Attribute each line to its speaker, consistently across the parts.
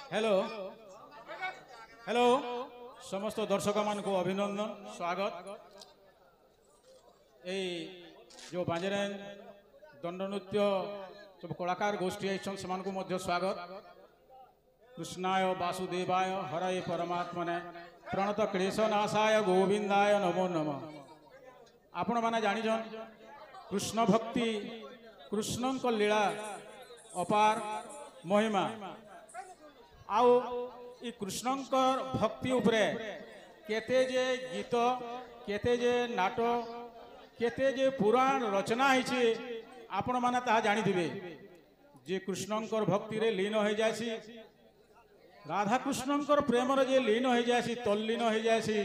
Speaker 1: Hello hello समस्त दर्शक मान को अभिनंदन स्वागत। ए जो बांजरेन दंड नृत्य सब कलाकार गोष्ठी आई स्वागत। कृष्णाय वासुदेवाय हरये परमात्मने प्रणत क्लेशनाशाय गोविंदाय नमो नमः। आपण माने जानिछन कृष्ण भक्ति कृष्ण को लीला अपार महिमा आउ ई कृष्णंकर भक्ति उपरे केते जे गीत केते जे नाटक केते जे पुराण रचना होइछि आपण माने ताहा जानि दिबे। जे कृष्णंकर भक्ति रे लीन हो जायसी राधा कृष्णंकर प्रेम रे जे लीन हो जायसी तल्लीन हो जायसी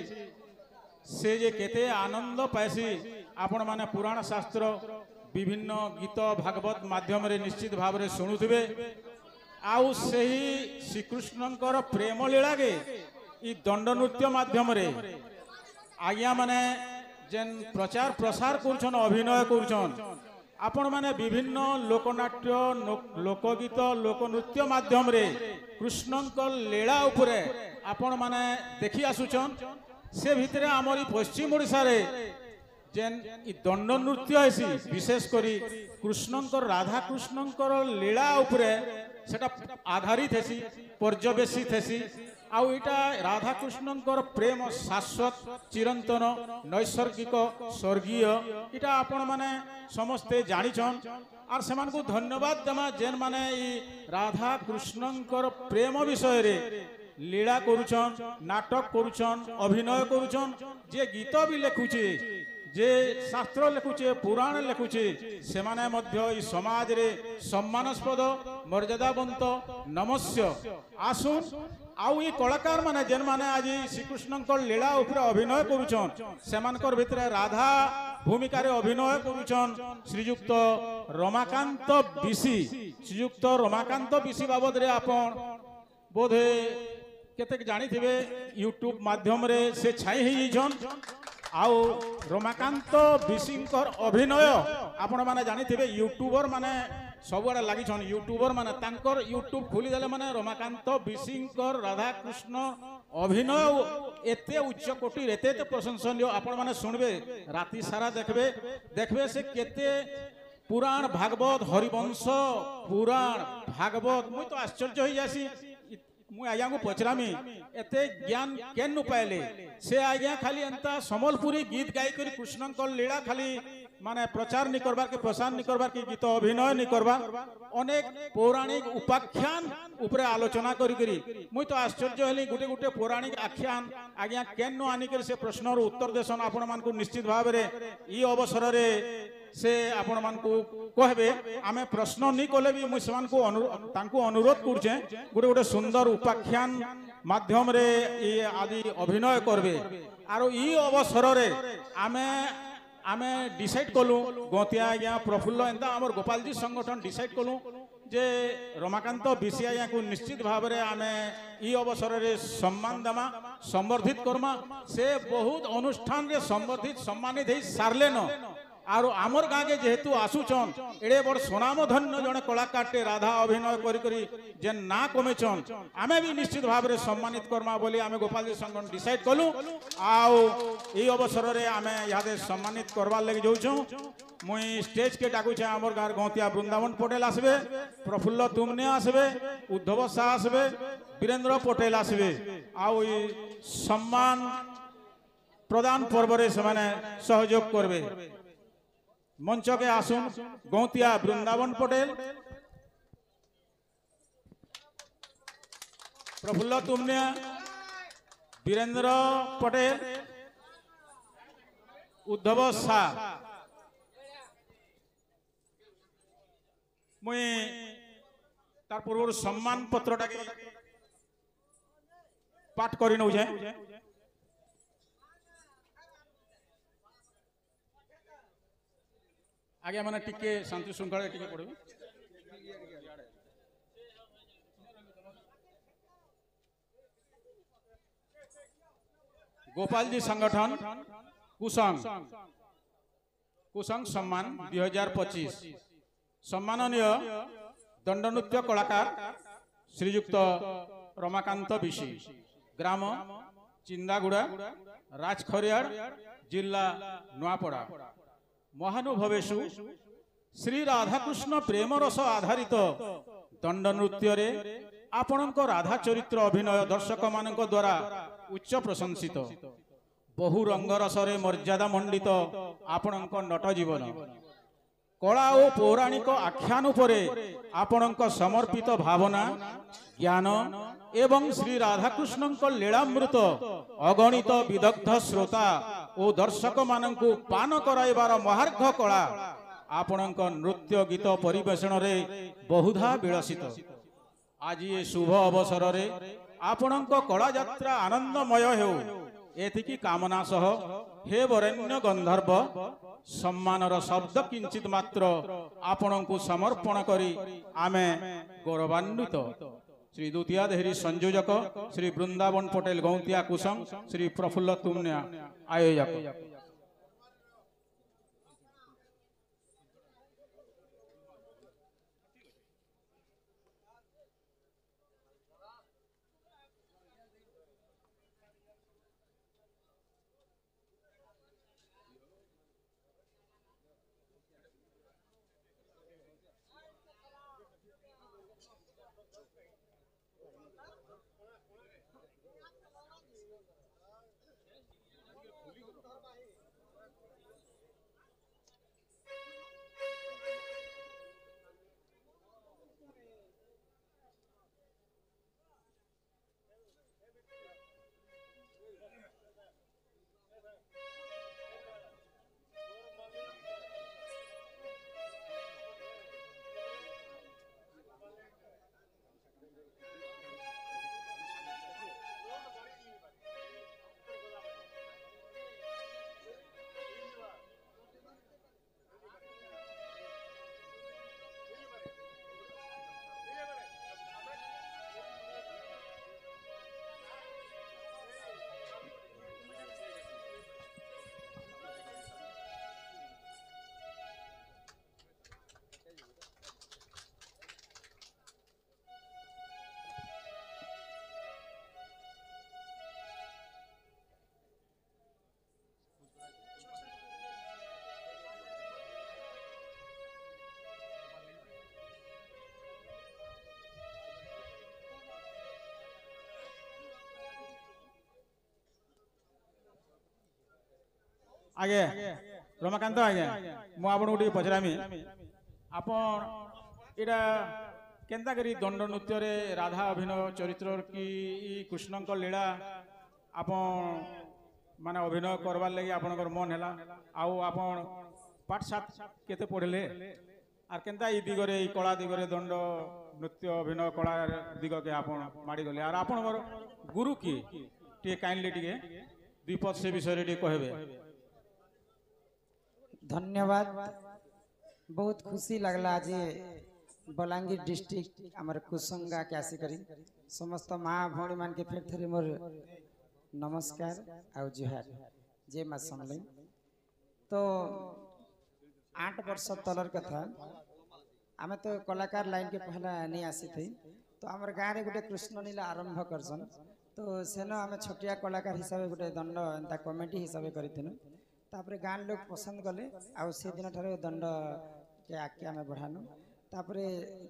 Speaker 1: से जे केते आनंद पायसी आपण माने पुराण शास्त्र विभिन्न गीत भागवत माध्यम रे निश्चित भाव रे सुनुथिबे। आउ सही श्रीकृष्णंकर प्रेम लीला के ई दंड नृत्य माध्यम रे आज्ञा माने जेन प्रचार प्रसार करछन अभिनय करछन आपण माने विभिन्न लोकनाट्य लोकगीत लोकनृत्य माध्यम रे कृष्णंकर लीला उपरे आपण माने देखि आसुछन। से भितरे आमरी पश्चिम ओडिसा रे जेन ई दंड नृत्य आसी विशेष करी कृष्णंकर राधा कृष्णंकर लीला उपरे सेटा आधारित हेसी पर्यवेसित हेसी। आउ इटा राधा कृष्णंकर प्रेम शाश्वत चिरंतन नैसर्गिक स्वर्गीय इटा आपण माने समस्ते जानिछन आर सेमान को धन्यवाद देमा जेन माने ई राधा कृष्णंकर प्रेम विषय रे लीला करुछन नाटक करुछन अभिनय करुछन जे गीत भी लेखुचे जे शास्त्र लेखुचे पुराण लेखुचे से माने मध्य ई समाज रे सम्मानस्पद मर्यादावंत नमस्य आसुन। आउ ई कलाकार माने जेन माने आज श्रीकृष्णंकर लीला उपरे अभिनय करुछन सेमानकर भितरे राधा भूमिका रे अभिनय करुछन श्रीयुक्त रमाकांत बिसी। श्रीयुक्त रमाकांत बिसी बाबद रे आपण बोधे केतेक जानी थिबे यूट्यूब माध्यम रे से छाई हेई जन। आउ रमाकांत बिसिंकर अभिनय आपण माने जानी थिबे यूट्यूबर माने सबुआडे लागि छन यूट्यूबर माने तांकर यूट्यूब खोली देले माने रमाकांत बिसिंकर राधा कृष्ण अभिनय एते उच्च कोटि एते प्रशंसनीय आपण माने सुनबे राति सारा देखबे देखबे से केते पुराण भागवत हरिवंश पुराण भागवत मुई तो आश्चर्य होई जासी। मुई आज्ञा को पचरामी एते ज्ञान केन पाइले से आज्ञा खाली एंता समलपुरी गीत गाई करी कृष्णंकर लीला खाली माने प्रचार नहीं करबार के प्रसार नहीं करबार के गीत अभिनय नहीं करबार अनेक पौराणिक उपाख्यान उपरे आलोचना करी करी मुई तो आश्चर्य हेली गुटे गुटे पौराणिक आख्यान आज्ञा केन आनी कर से प्रश्नर उत्तर देसन आपण मान को निश्चित भाव रे ई अवसर रे से आपण मान को कहबे आमे प्रश्न नहीं कले भी मुई समान को तांको अनुरोध करछे गुटे गुटे सुंदर उपाख्यान माध्यम रे ई आदि अभिनय करबे। आरो ई अवसर रे आमे आमे डिसाइड कलु गतिया आज्ञा प्रफुल्ल एंता हमर गोपाल जी संगठन डिसाइड कलु जे रमाकांत बिसी आज्ञा को निश्चित भाव रे आमे ई अवसर रे सम्मान देमा संवर्धित करमा। से बहुत अनुष्ठान रे संवर्धित सम्मानित हे सारले न आरो आमर गाँ के जेहेतु आसुचन एड़े बड़ सुनाम धन्य जड़े कलाकार राधा अभिनय करी करी जेन ना कमेचन आमे भी निश्चित भाव रे सम्मानित करमा बोली आमे गोपाल जी संगठन डिसाइड कलु। आउ ई अवसर रे आमे यादे सम्मानित करवार लगे जाऊँ मुई स्टेज के डाकुचे आमर गाँव गौतिया वृंदावन पटेल आसबे प्रफुल्ल तुमने आसबे उद्धव शाह आसबे वीरेंद्र पटेल आसबे आउ ई सम्मान प्रदान पर्व रे सेमाने सहयोग करबे। मंच के आसुन गौतिया वृंदावन पटेल प्रफुल्ल तुमनिया वीरेंद्र पटेल उद्धव शाह मुई तार पूर्व सम्मान पत्रटा के पाठ करि नौ जाए। आगे मैंने टिके शांति श्रृंखला टिके पढ़े गोपाल जी संगठन कुसंग कुसंग सम्मान 2025 सम्माननीय दंड नृत्य कलाकार श्रीयुक्त रमाकांत बिशी ग्राम चिंदागुड़ा राजखरियाड़ जिला नुआपड़ा महानुभवेशु श्री राधाकृष्ण प्रेम रस आधारित दंड नृत्य रे आपणक राधा चरित्र अभिनय दर्शक मानक द्वारा उच्च प्रशंसित बहु रंग रसरे मर्यादा मंडित आपणक नट जीवन कला और पौराणिक आख्यान उपरे आपणक समर्पित भावना ज्ञान एवं श्री राधाकृष्ण लीलामृत अगणित विदग्ध श्रोता और दर्शक मानकु पान कराइबार महार्घ कला आपणक नृत्य गीत परिवेषण रे बहुधा विलसित आज ये शुभ अवसर रे आपणक कला यात्रा आनंदमय हेउ एथिकी कामना सह हे वरेण्य गंधर्व सम्मानर शब्द किंचित मात्र आपणकु समर्पण करी आमे गौरवान्वित श्री द्वितीय देहरी संयोजक श्री वृंदावन पटेल गौतिया कुसुम श्री प्रफुल्ल तुमनिया आयोजक आगे रमाकांत आज्ञा मु आपन गोटे पचरामी आपण एटा केंता करी दंड नृत्य रे राधा अभिनय चरित्र की कृष्णक लीला आपण माने अभिनय करवार लगी आपनकर मन हैला आउ आपण पाठ सात केते पढ़ले आर केंता ई दिगरे ई कला दिगरे दंड नृत्य अभिनय कला दिग के आपण माडी गले आर आपनकर गुरु की टे काइंडली टिके द्विपद से विषय रे कहबे।
Speaker 2: धन्यवाद बहुत खुशी लगला आज बलांगीर डिस्ट्रिक्ट आमर कुसंगा के आसी करी समस्त माँ भौणी मान के फेर थरे मोर नमस्कार आउ जुहार जे मा समले तो 8 वर्ष तलर कथा आमे तो कलाकार लाइन के पहला नहीं आसी थी तो आमर गाँव रे गोटे कृष्ण लीला आरंभ करसन तो सेन आमे छोटिया कलाकार हिसाब गोटे दंड एंता कमेटी हिसाब करिथिनु तापरे गाँव लोग पसंद कले आउ से दिन ठारे दंड के आके आमे बढ़ानु तापरे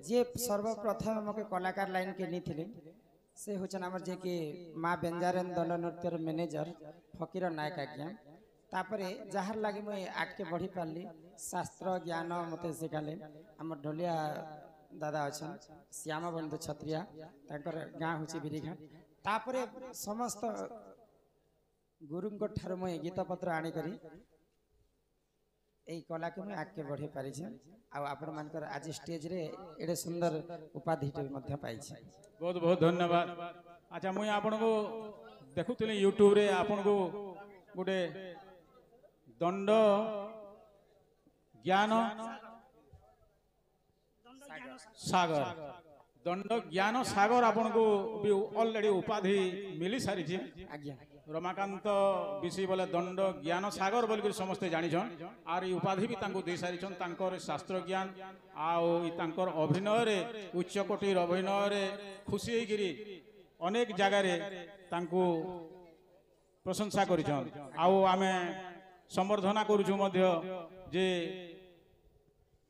Speaker 2: जे सर्वप्रथम मके कलाकार लाइन के नी थिले से होचन हमर जे कि माँ बेंजारन दंड नृत्यर मैनेजर फकीर नायक आज्ञा तापरे जहार लागे मुई आगे बढ़ी पारली शास्त्र ज्ञान मते सिखाले हमर ढोलिया दादा अछन श्याम बंधु छत्रिया ताकर गाँ होची बिरिघाट तापरे समस्त गुरुंको ठार मुई गीत पत्र आनी करी এই কলাকে মুই আগে বঢ়ে পারিছে আর আপন মানकर आज स्टेज रे एडे सुंदर उपाधि मध्य पाइছে।
Speaker 1: बहुत बहुत धन्यवाद। अच्छा मुई आपन को देखुतली यूट्यूब रे आपन को गोटे दंड ज्ञान सागर दंड ज्ञान सागर आपन को भी ऑलरेडी उपाधि मिली सारी छे
Speaker 2: आज्ञा
Speaker 1: रमाकांत विषय बोले दंड ज्ञान सागर बोल समस्ते जानिछन आर उपाधि भी तांको दे सारिछन तांकर शास्त्र ज्ञान आउ तांकर अभिनय रे उच्च कोटिर अभिनय रे खुशी होइगिरी ଅନେକ ଜାଗାରେ ତାଙ୍କୁ ପ୍ରଶଂସା କରିଛନ୍ ଆଉ ଆମେ ସମ୍ବର୍ଦ୍ଧନା କରୁଛୁ ମଧ୍ୟ ଯେ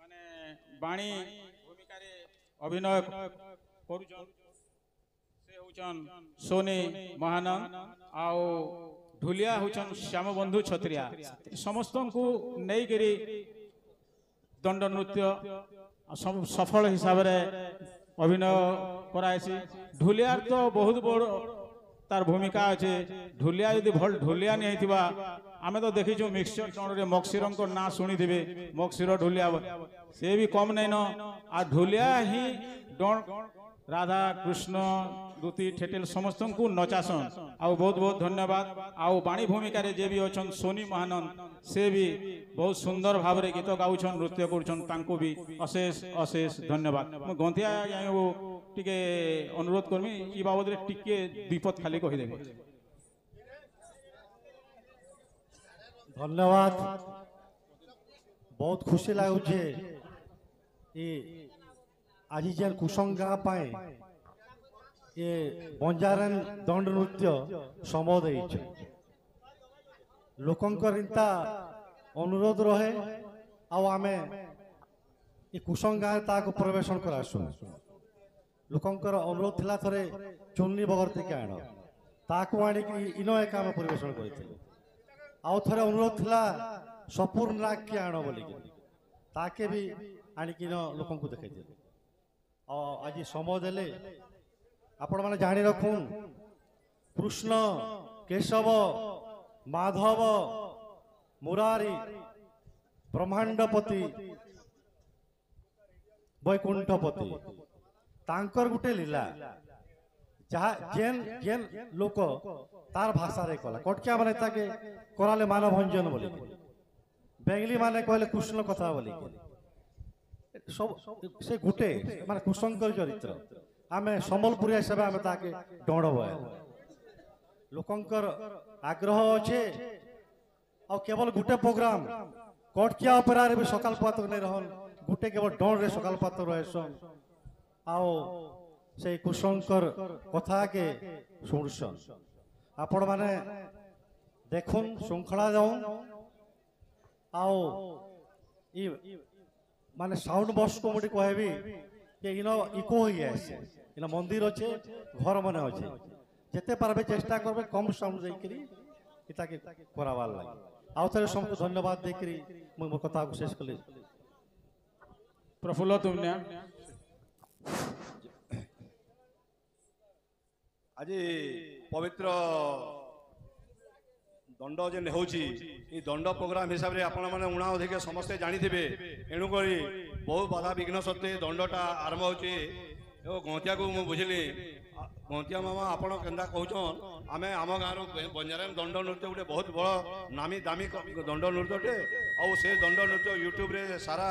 Speaker 1: ମାନେ ବାଣୀ ଭୂମିକାରେ ଅଭିନୟ କରୁଛନ୍ ସେ ହଉଛନ୍ ସୋନି ମହାନନ୍ଦ ଆଉ ଢୁଲିଆ ହଉଛନ୍ ଶ୍ୟାମବନ୍ଧୁ ଛତ୍ରିଆ ସମସ୍ତଙ୍କୁ ନେଇକରି ଦଣ୍ଡ ନୃତ୍ୟ ସଫଳ ହିସାବରେ ଅଭିନୟ କରାହେସି ଢୁଲିଆର ତ ବହୁତ ବଡ଼ ତାର ଭୂମିକା ଅଛି ଢୁଲିଆ ଯଦି ଭଲ ଢୁଲିଆ ନି ହେଇଥିବା ଆମେ ତ ଦେଖିଛୁ ମିକ୍ସଚର ଟଣରେ ମକ୍ସିରଙ୍କ ନାଁ ଶୁଣିଥିବେ ମକ୍ସିର ଢୁଲିଆ ସେ ବି କମ୍ ନାଇଁନ ଆଉ ଢୁଲିଆ ହିଁ ରାଧା କୃଷ୍ଣ ଦୁତି ଠେଟେଲ ସମସ୍ତଙ୍କୁ ନଚାସନ୍ ଆଉ ବହୁତ ବହୁତ ଧନ୍ୟବାଦ ଆଉ ବାଣୀ ଭୂମିକାରେ ଯେ ବି ଅଛନ୍ ସୋନି ମହାନନ୍ଦ ସେ ବି ବହୁତ ସୁନ୍ଦର ଭାବରେ ଗୀତ ଗାଉଛନ୍ ନୃତ୍ୟ କରୁଛନ୍ ତାଙ୍କୁ ବି ଅଶେଷ ଅଶେଷ ଧନ୍ୟବାଦ ମୁଁ ଗନ୍ଧିଆ ଆଜ୍ଞାକୁ ଟିକେ ଅନୁରୋଧ କରିମି ଏ ବାବଦରେ ଟିକେ ବିପଦ ଖାଲି କହିଦେବେ
Speaker 3: ଧନ୍ୟବାଦ ବହୁତ ଖୁସି ଲାଗୁଛି आज जेन कुसंग गाँ पाए ये बंजारन दंड नृत्य समोद लोकंकर इंता अनुरोध रहे आमे ये कुसंग गाँ ताको प्रवेशन करासु लोकंकर अनुरोध थिला थरे चुन्नी बगरती के आण ताको आनी कि इनो एक आमे प्रवेशन करथिलु आउ थरे अनुरोध थिला सपूर्ण नाग के आण बोली ताके भी आनी कि लोकन को देखाई दिले आज समय देले आपण माने जानी रखुन कृष्ण केशव माधव मुरारी ब्रह्मांडपति वैकुंठपति तांकर गुटे लीला जहा जेन जेन लोक तार भाषा रे कला कटकिया माने ताके कराले मानभंजन बोली बेंगली माने कहले कृष्ण कथा बोली सब से गुटे माने कुशंकर चरित्र आमे संबलपुरिया हिसाब आमे ताके डण बय लोकंकर आग्रह अच्छे आ केवल गुटे प्रोग्राम कटकिया ऑपेरा रे भी सकाल पातक नै रहन गुटे केवल डण रे सकाल पातक रहसन आओ से कुशंकर कथा के सुनसन आपण माने देखुन श्रृंखला जाऊं आओ ई माने साउंड बॉक्स को मुझे कहबी कि इनो इको हो गया है इनो मंदिर अच्छे घर मन अच्छे जिते पारबे चेष्टा करबे कम साउंड देकरी इता के करावाल लागे आउ थरे सबको धन्यवाद देकरी मो मोर कथा को शेष कले
Speaker 1: प्रफुल्ल तुमने
Speaker 4: आज पवित्र दंड जेन होची ई दंड प्रोग्राम हिसाब रे आपण माने उणा अधिक समस्ते जानी थिबे एणु करी बहुत बाधा विघ्न सत्ते दंडटा आरंभ होची ए गंतिया को मु बुझिली गंतिया मामा आपण केंदा कहउछन आमे आम गाँव बंजाराम दंड नृत्य गोटे बहुत बड़ नामी दामी दंड नृत्यटे आ से दंड नृत्य यूट्यूब रे सारा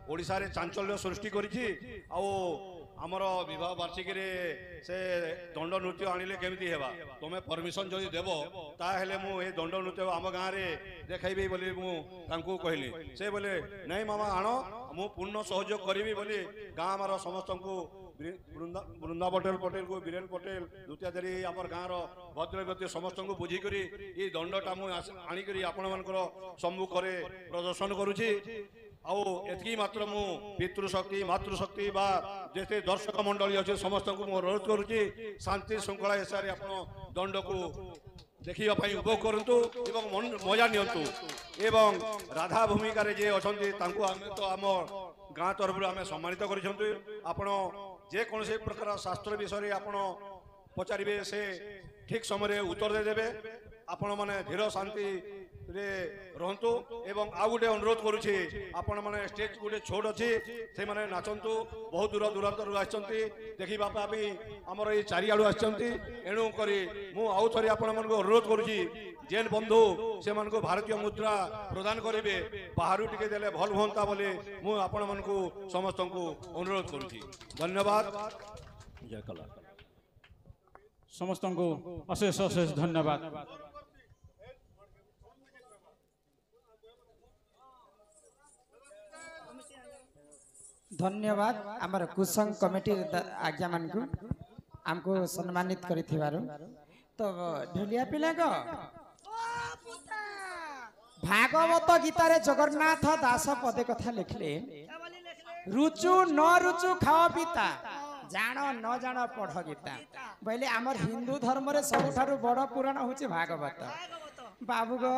Speaker 4: ओडिसा रे चांचल्य सृष्टि करिछि आ आमर विवाह वार्षिकी रे से दंड नृत्य आनिले केमिति हेबा तमे परमिशन जदि देबो ताहेले मु ए दंड नृत्य आम गाँ रे देखाइबे बोली मु तांकू कहली से बोले नहीं मामा आनो मु पूर्ण सहयोग करिबी बोली गाँ आमर समस्तंकू वृंदा पटेल को बीरेन पटेल दुतियादारी आमर गाँव भद्रव्यक्ति समस्त को बुझीकरी ये दंडटा मुझे आणिकी आपण मानकर सम्मुख प्रदर्शन करुच्ची आती मात्र मु पितृशक्ति मातृशक्ति बा जेते दर्शक मंडली अच्छे समस्त को अनुरोध करुच्ची शांति श्रृंखला हिसाब से आप दंड को देखा उपभोग करूँ मजा नियंतु एवं राधा भूमिका जे अच्छा तो आम गाँ तरफ आम सम्मानित कर जेकोसी प्रकार शास्त्र विषय आप पचारे से ठीक समय उत्तर देदेवे आपण मैंने धीर शांति रे रहतु एवं आ गोटे अनुरोध करुच्छे आपण मैंने स्टेज गोटे छोट अच्छी से मैंने नाचतु बहुत दूर दूरांतर आसछंती देखा भी आमर ये चारिआडू आसछंती एणु करी मु आउ थरे आपण मन को अनुरोध करुच्ची जेन बंधु से मन को भारतीय मुद्रा प्रदान करेंगे बाहर टिके देले भल होता बोले मु आपण मन को समस्त को अनुरोध करुच्ची धन्यवाद जय कला
Speaker 1: समस्त को अशेष अशेष धन्यवाद।
Speaker 2: धन्यवाद आमर कुसंग कमिटी आज्ञा मान को हमको सम्मानित करिथिबारु तो ढोलिया पिला को भागवत गीता रे जगन्नाथ दास पदे कथा लिखले रुचु न रुचु खाओ पिता जानो न जानो पढ़ गीता बोले आमर हिंदू धर्म रे सबुठारु बड़ पुराण होची भागवत बाबू गो